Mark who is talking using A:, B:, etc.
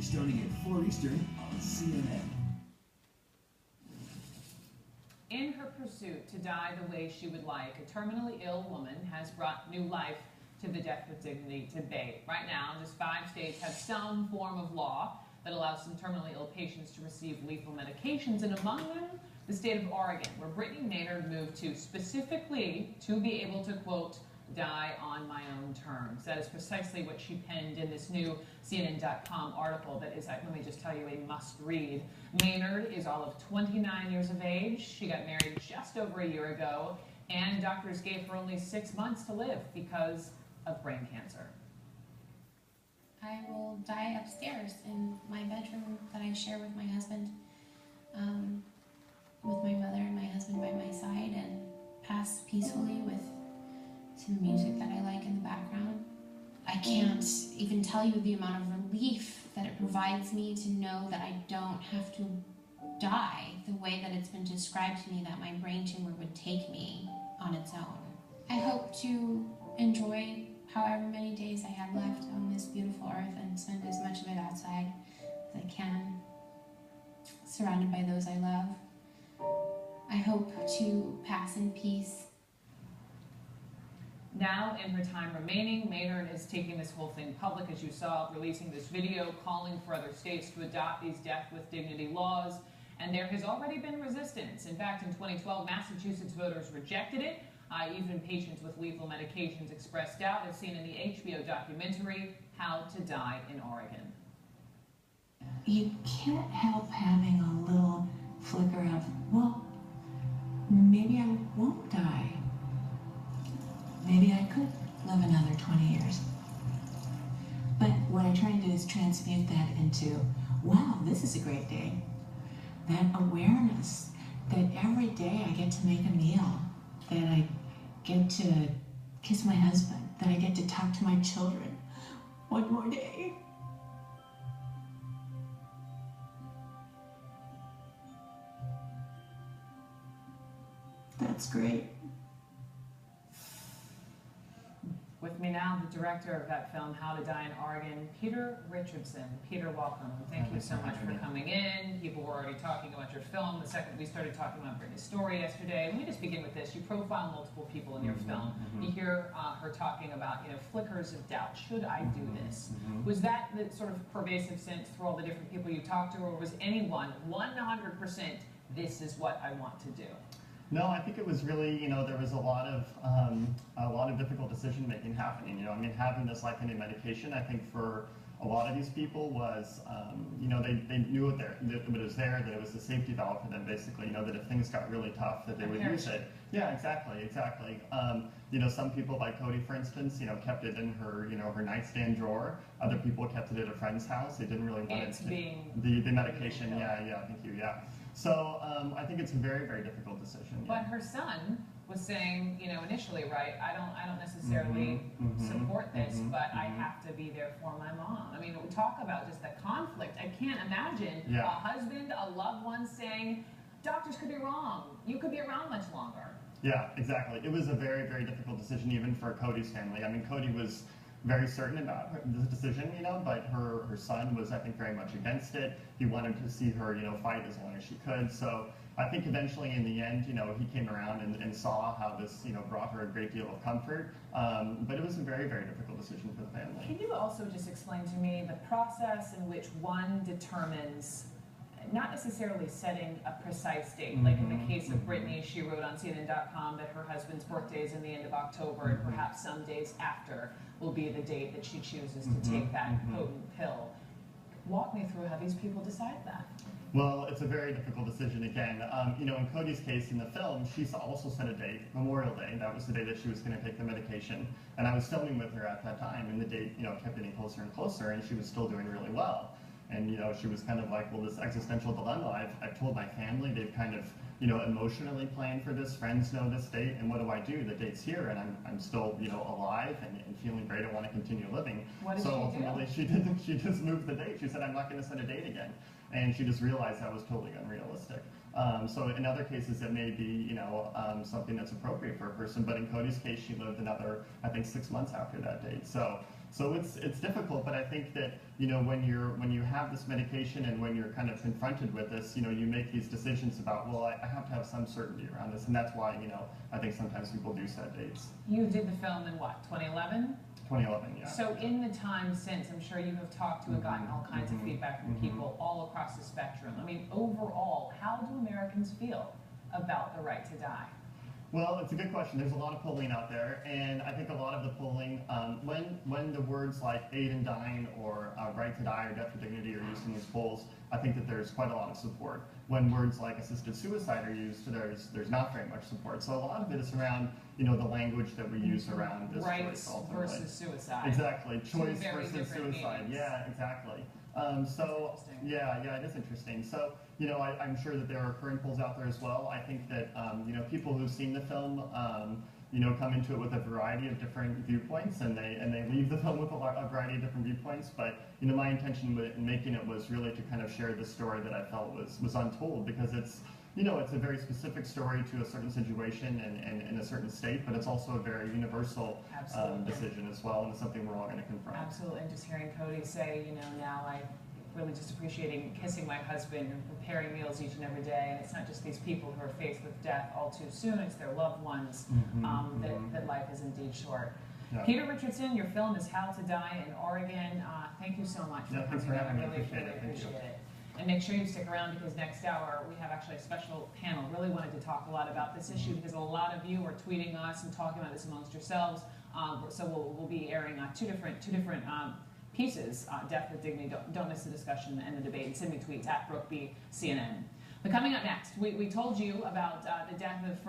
A: evening starting at 4 Eastern on CNN.
B: In her pursuit to die the way she would like, a terminally ill woman has brought new life to the Death with Dignity debate. Right now, just 5 states have some form of law that allows some terminally ill patients to receive lethal medications, and among them, the state of Oregon, where Brittany Maynard moved to specifically to be able to, quote, die on my own terms. That is precisely what she penned in this new CNN.com article that is, let me just tell you, a must-read. Maynard is all of 29 years of age. She got married just over a year ago, and doctors gave her only 6 months to live because of brain cancer.
C: I will die upstairs in my bedroom that I share with my husband, with my mother and my husband by my side, and pass peacefully with some music that I like in the background. I can't even tell you the amount of relief that it provides me to know that I don't have to die the way that it's been described to me that my brain tumor would take me on its own. I hope to enjoy however many days I have left on this beautiful earth and spend as much of it outside as I can, surrounded by those I love. I hope to pass in peace.
B: Now, in her time remaining, Maynard is taking this whole thing public, as you saw, releasing this video calling for other states to adopt these death with dignity laws, and there has already been resistance. In fact, in 2012, Massachusetts voters rejected it. Even patients with lethal medications expressed doubt, as seen in the HBO documentary, How to Die in Oregon.
D: You can't help having a little flicker of, well, maybe I won't die. Maybe I could live another 20 years. But what I try to do is transmute that into, wow, this is a great day. That awareness that every day I get to make a meal, that I get to kiss my husband, that I get to talk to my children. One more day. That's great.
B: With me now, the director of that film, How to Die in Oregon, Peter Richardson. Peter, welcome. Thank you so much for coming in. People were already talking about your film the second we started talking about Brittany's story yesterday. Let me just begin with this. You profile multiple people in your film. You hear her talking about, flickers of doubt. Should I do this? Was that the sort of pervasive sense through all the different people you talked to, or was anyone 100% this is what I want to do?
E: No, I think it was really, there was a lot of difficult decision making happening. Having this life-ending medication, I think for a lot of these people was, they knew it was there, that it was a safety valve for them, basically. That if things got really tough, that they would use it. Yeah, exactly. Some people, like Cody, for instance, kept it in her, her nightstand drawer. Other people kept it at a friend's house. They didn't really want the medication. Yeah, thank you. Yeah. So I think it's a very, very difficult decision.
B: But her son was saying, initially, right, I don't necessarily support this, but I have to be there for my mom. We talk about just the conflict. I can't imagine a husband, a loved one saying, doctors could be wrong. You could be around much longer.
E: Yeah, exactly. It was a very, very difficult decision even for Cody's family. Cody was very certain about this decision, but her son was, I think, very much against it. He wanted to see her, fight as long as she could. So I think eventually in the end, he came around and saw how this, brought her a great deal of comfort. But it was a very, very difficult decision for the family.
B: Can you also just explain to me the process in which one determines, not necessarily setting a precise date, like in the case of Brittany, she wrote on CNN.com that her husband's birthday is in the end of October, and perhaps some days after will be the date that she chooses to take that potent pill. Walk me through how these people decide that.
E: Well, it's a very difficult decision again. In Cody's case in the film, she also set a date, Memorial Day. That was the day that she was going to take the medication. And I was filming with her at that time, and the date, kept getting closer and closer, and she was still doing really well. And, she was kind of like, well, this existential dilemma. I've told my family, they've kind of, emotionally planned for this. Friends know this date, and what do? The date's here, and I'm still, alive and feeling great. I want to continue living.
B: What did
E: so ultimately, she didn't. She just moved the date. She said, I'm not going to set a date again. And she just realized that was totally unrealistic. So in other cases, it may be, something that's appropriate for a person. But in Cody's case, she lived another, I think, 6 months after that date. So So it's difficult, but I think that, you know, when you have this medication and when you're kind of confronted with this, you know, you make these decisions about, well, I have to have some certainty around this, and that's why, you know, I think sometimes people do set dates.
B: You did the film in what, 2011?
E: 2011, yeah.
B: So in the time since, I'm sure you have talked to and gotten all kinds of feedback from people all across the spectrum. I mean, overall, how do Americans feel about the right to die?
E: Well, it's a good question. There's a lot of polling out there, and I think a lot of the polling, when the words like aid in dying or right to die or death with dignity are used in these polls, I think that there's quite a lot of support. When words like assisted suicide are used, there's not very much support. So a lot of it is around, you know, the language that we use around this
B: Rights
E: choice ultimately.
B: Versus suicide.
E: Exactly, choice
B: very
E: versus
B: different
E: suicide.
B: meanings.
E: Yeah, exactly. So yeah, it is interesting. So, you know, I'm sure that there are current polls out there as well. I think that, you know, people who've seen the film, you know, come into it with a variety of different viewpoints, and they leave the film with a variety of different viewpoints. But, you know, my intention in making it was really to kind of share the story that I felt was untold, because it's, you know, it's a very specific story to a certain situation and in a certain state, but it's also a very universal decision as well, and it's something we're all going to confront.
B: Absolutely, and just hearing Cody say, you know, now I really just appreciating kissing my husband and preparing meals each and every day, and it's not just these people who are faced with death all too soon, it's their loved ones, that life is indeed short. Yeah. Peter Richardson, your film is How to Die in Oregon. Thank you so much for coming out. I really appreciate it. And make sure you stick around, because next hour we have actually a special panel. Really wanted to talk a lot about this issue because a lot of you are tweeting us and talking about this amongst yourselves. So we'll be airing two different pieces, Death with Dignity. Don't miss the discussion and the debate. And send me tweets at Brookby CNN. But coming up next, we told you about the death of